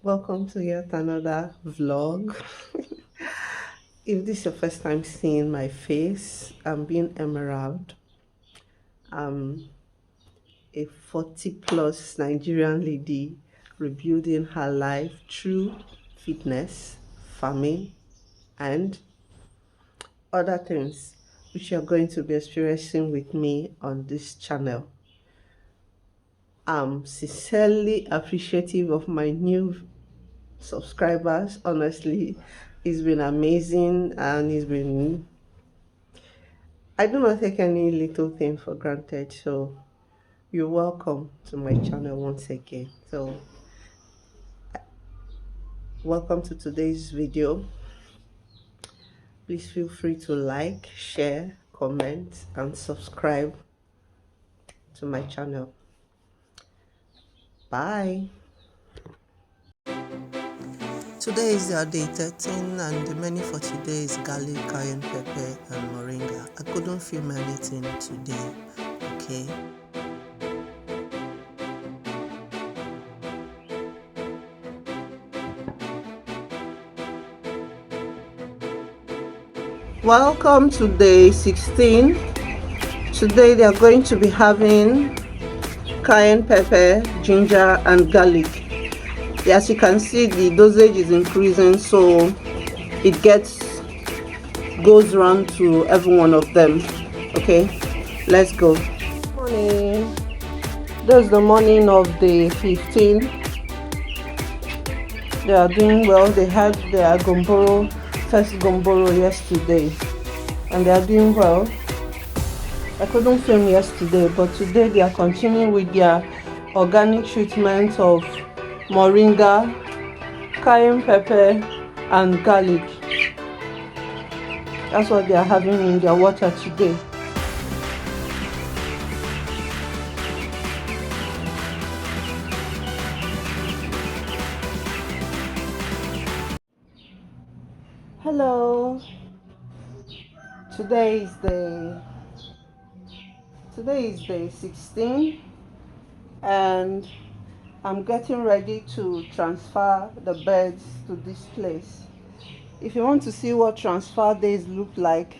Welcome to yet another vlog. If this is your first time seeing my face, I'm BeingEmerald. I'm a 40 plus Nigerian lady rebuilding her life through fitness, farming, and other things which you're going to be experiencing with me on this channel. I'm sincerely appreciative of my new subscribers. Honestly, it's been amazing, and I do not take any little thing for granted. So you're welcome to my channel once again. So welcome to today's video. Please feel free to like, share, comment, and subscribe to my channel. Bye. Today is day 13, and the menu for today is garlic, cayenne pepper, and moringa. I couldn't film anything today, okay? Welcome to day 16. Today they are going to be having cayenne pepper, ginger, and garlic. As you can see, the dosage is increasing, so it goes round to every one of them. Okay, let's go. Morning. This is the morning of day 15. They are doing well. They had their first gomboro yesterday, and they are doing well. I couldn't film yesterday, but today they are continuing with their organic treatment of moringa, cayenne pepper, and garlic. That's what they are having in their water today. Hello. Today is day 16, and I'm getting ready to transfer the birds to this place. If you want to see what transfer days look like,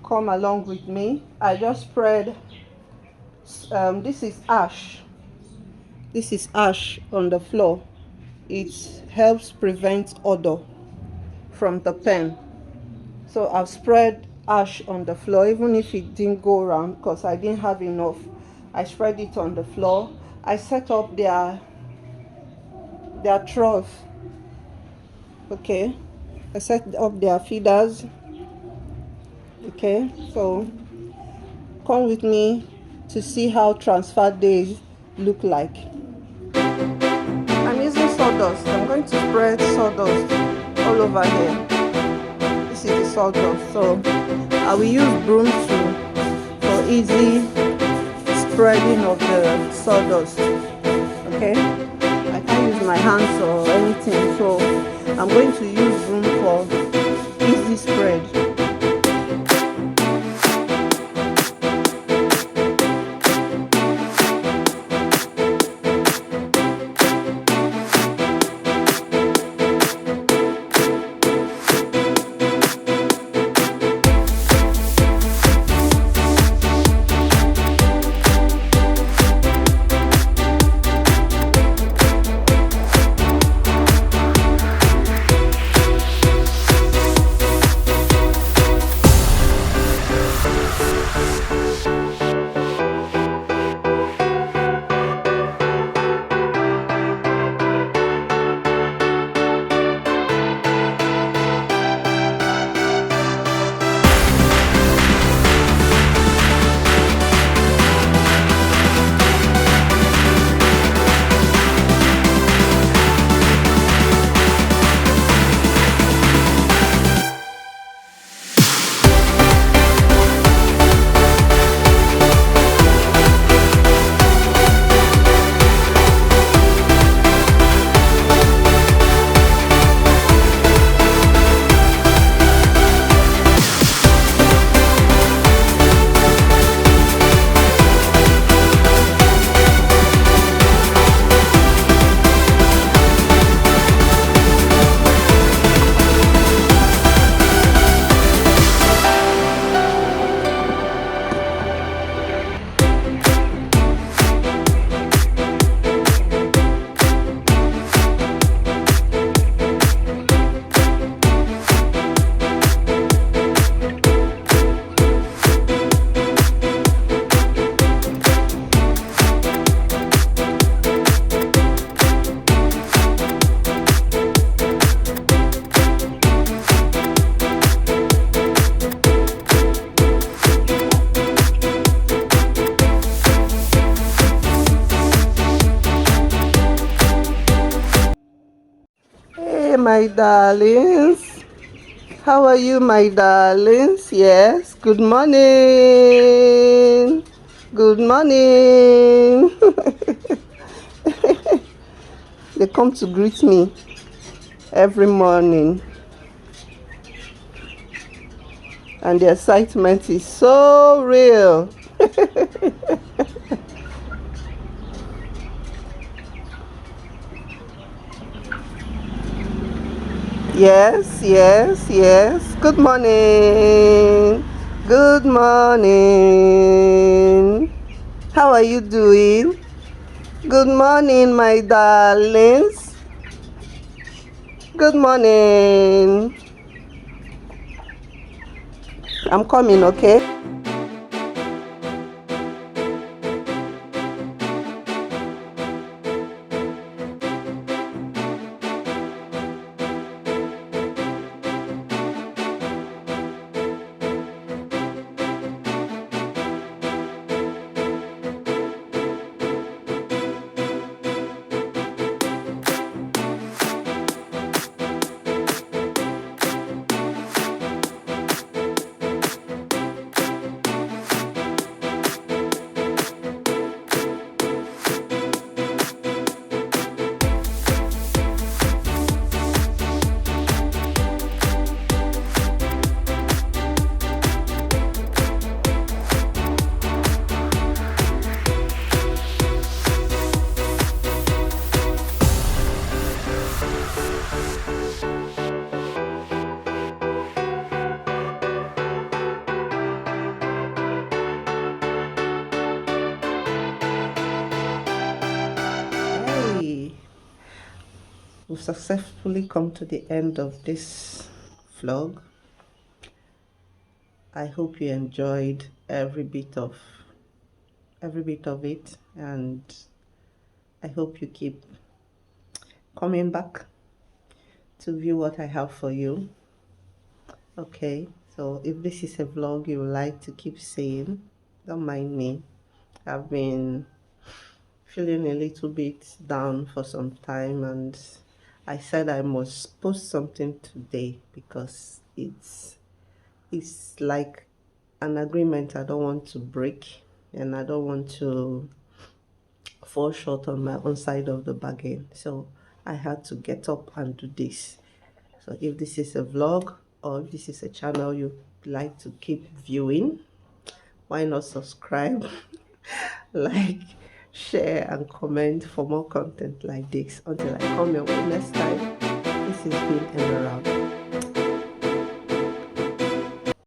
come along with me. I just spread this is ash on the floor. It helps prevent odor from the pen, so I've spread ash on the floor, even if it didn't go around because I didn't have enough. I spread it on the floor. I set up their trough. Okay, I set up their feeders. Okay, so come with me to see how transfer days look like. I'm using sawdust. I'm going to spread sawdust all over here. This is the sawdust, so I will use brooms for easy spreading of the sawdust. Okay, I can't use my hands or anything, so I'm going to use broom for easy spread. my darlings. How are you, my darlings? Yes, good morning. Good morning. They come to greet me every morning, and the excitement is so real. Yes, yes, yes. Good morning. Good morning. How are you doing? Good morning, my darlings. Good morning. I'm coming, okay? Hey, we've successfully come to the end of this vlog. I hope you enjoyed every bit of it, and I hope you keep coming back to view what I have for you. Okay, so if this is a vlog you would like to keep seeing, don't mind me. I've been feeling a little bit down for some time, and I said I must post something today because it's like an agreement I don't want to break, and I don't want to fall short on my own side of the bargain. So I had to get up and do this. So if this is a vlog, or if this is a channel you like to keep viewing, why not subscribe, like, share and comment for more content like this. Until I come your way next time, this has been